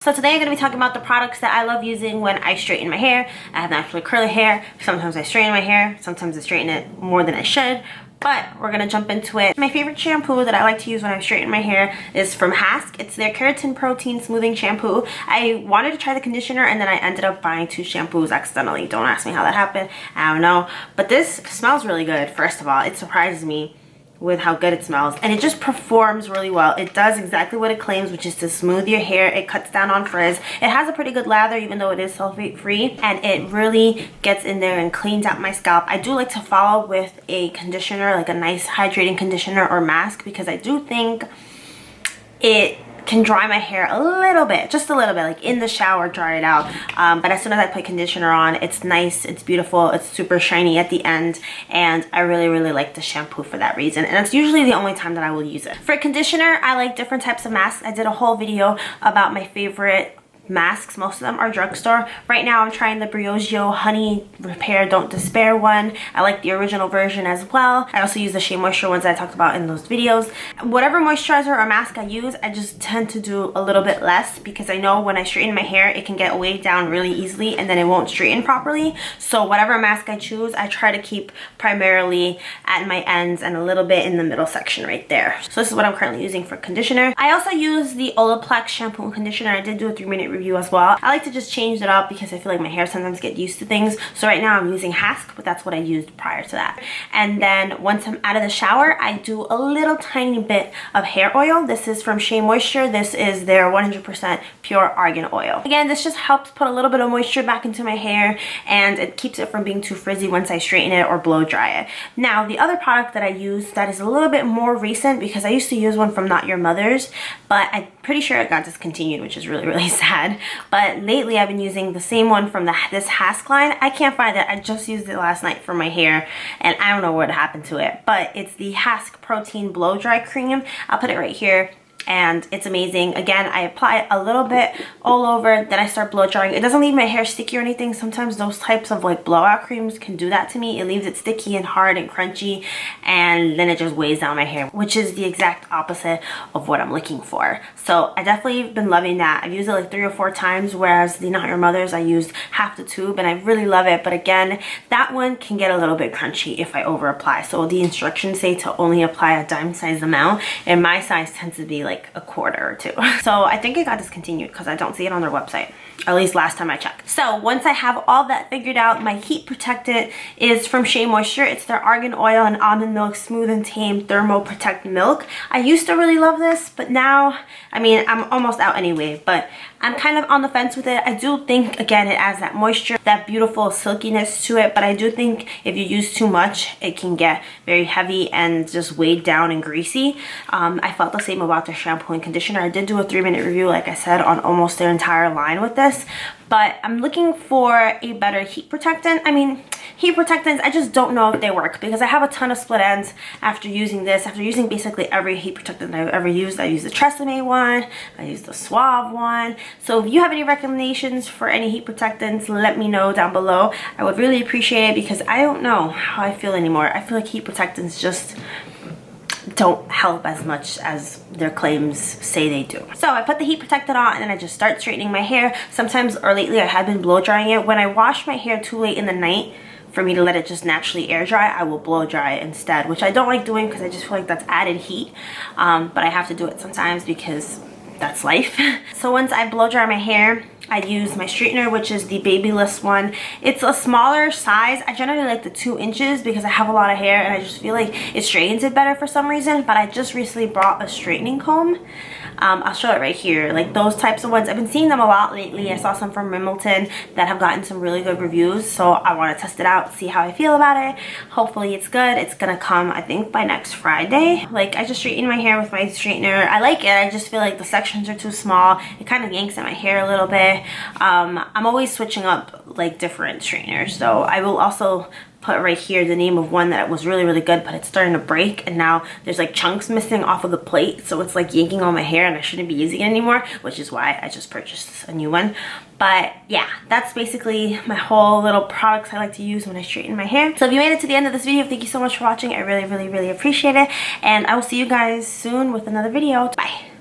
So today I'm going to be talking about the products that I love using when I straighten my hair. I have naturally curly hair. Sometimes I straighten my hair. Sometimes I straighten it more than I should. But we're going to jump into it. My favorite shampoo that I like to use when I straighten my hair is from Hask. It's their Keratin Protein Smoothing Shampoo. I wanted to try the conditioner and then I ended up buying 2 shampoos accidentally. Don't ask me how that happened. I don't know. But this smells really good, first of all. It surprises me with how good it smells, and it just performs really well. It does exactly what it claims, which is to smooth your hair. It cuts down on frizz. It has a pretty good lather, even though it is sulfate free, and it really gets in there and cleans out my scalp. I do like to follow with a conditioner, like a nice hydrating conditioner or mask, because I do think it can dry my hair a little bit, just a little bit, like in the shower, dry it out. But as soon as I put conditioner on, it's nice, it's beautiful, it's super shiny at the end, and I really like the shampoo for that reason. And it's usually the only time that I will use it. For conditioner, I like different types of masks. I did a whole video about my favorite masks. Most of them are drugstore. Right now I'm trying the BRIOGEO Honey Repair Don't Despair one. I like the original version as well. I also use the Shea Moisture ones that I talked about in those videos. Whatever moisturizer or mask I use, I just tend to do a little bit less, because I know when I straighten my hair it can get weighed down really easily and then it won't straighten properly. So whatever mask I choose, I try to keep primarily at my ends and a little bit in the middle section right there. So this is what I'm currently using for conditioner. I also use the Olaplex shampoo and conditioner. I did do a 3-minute review as well. I like to just change it up because I feel like my hair sometimes get used to things. So right now I'm using Hask, but that's what I used prior to that. And then once I'm out of the shower, I do a little tiny bit of hair oil. This is from Shea Moisture. This is their 100% pure argan oil. Again, this just helps put a little bit of moisture back into my hair, and it keeps it from being too frizzy once I straighten it or blow dry it. Now, the other product that I use that is a little bit more recent, because I used to use one from Not Your Mother's, but I'm pretty sure it got discontinued, which is really sad. But lately I've been using the same one from this Hask line. I can't find it. I just used it last night for my hair and I don't know what happened to it, but it's the Hask Protein Blow Dry Cream. I'll put it right here. And it's amazing. Again, I apply it a little bit all over, then I start blow drying. It doesn't leave my hair sticky or anything. Sometimes those types of like blowout creams can do that to me. It leaves it sticky and hard and crunchy, and then it just weighs down my hair, which is the exact opposite of what I'm looking for. So I definitely been loving that. I've used it like 3 or 4 times, whereas the Not Your Mother's I used half the tube, and I really love it. But again, that one can get a little bit crunchy if I over apply. So the instructions say to only apply a dime size amount, and my size tends to be like a quarter or 2. So I think it got discontinued because I don't see it on their website, at least last time I checked. So once I have all that figured out, my heat protectant is from Shea Moisture. It's their argan oil and almond milk smooth and tame thermo protect milk. I used to really love this, but now, I mean, I'm almost out anyway, but I'm kind of on the fence with it. I do think, again, it adds that moisture, that beautiful silkiness to it, but I do think if you use too much, it can get very heavy and just weighed down and greasy. I felt the same about their shampoo and conditioner. I did do a 3-minute review, like I said, on almost their entire line with this, but I'm looking for a better heat protectant. I mean, heat protectants, I just don't know if they work, because I have a ton of split ends after using this, after using basically every heat protectant I've ever used. I used the Tresemme one, I used the Suave one. So if you have any recommendations for any heat protectants, let me know down below. I would really appreciate it, because I don't know how I feel anymore. I feel like heat protectants just don't help as much as their claims say they do. So I put the heat protectant on and then I just start straightening my hair. Sometimes, or lately, I have been blow drying it. When I wash my hair too late in the night for me to let it just naturally air dry, I will blow dry it instead, which I don't like doing because I just feel like that's added heat. But I have to do it sometimes because that's life. So once I blow dry my hair, I use my straightener, which is the Babyliss one. It's a smaller size. I generally like the 2 inches because I have a lot of hair and I just feel like it straightens it better for some reason. But I just recently bought a straightening comb. I'll show it right here. Like those types of ones, I've been seeing them a lot lately. I saw some from Wimbledon that have gotten some really good reviews, so I want to test it out, see how I feel about it. Hopefully it's good. It's gonna come, I think, by next Friday. Like, I just straighten my hair with my straightener. I like it. I just feel like the sections are too small. It kind of yanks at my hair a little bit. I'm always switching up like different straighteners, so I will also put right here the name of one that was really good, but it's starting to break, and now there's like chunks missing off of the plate, so it's like yanking all my hair and I shouldn't be using it anymore, which is why I just purchased a new one. But yeah, that's basically my whole little products I like to use when I straighten my hair. So if you made it to the end of this video, thank you so much for watching. I really appreciate it, and I will see you guys soon with another video. Bye.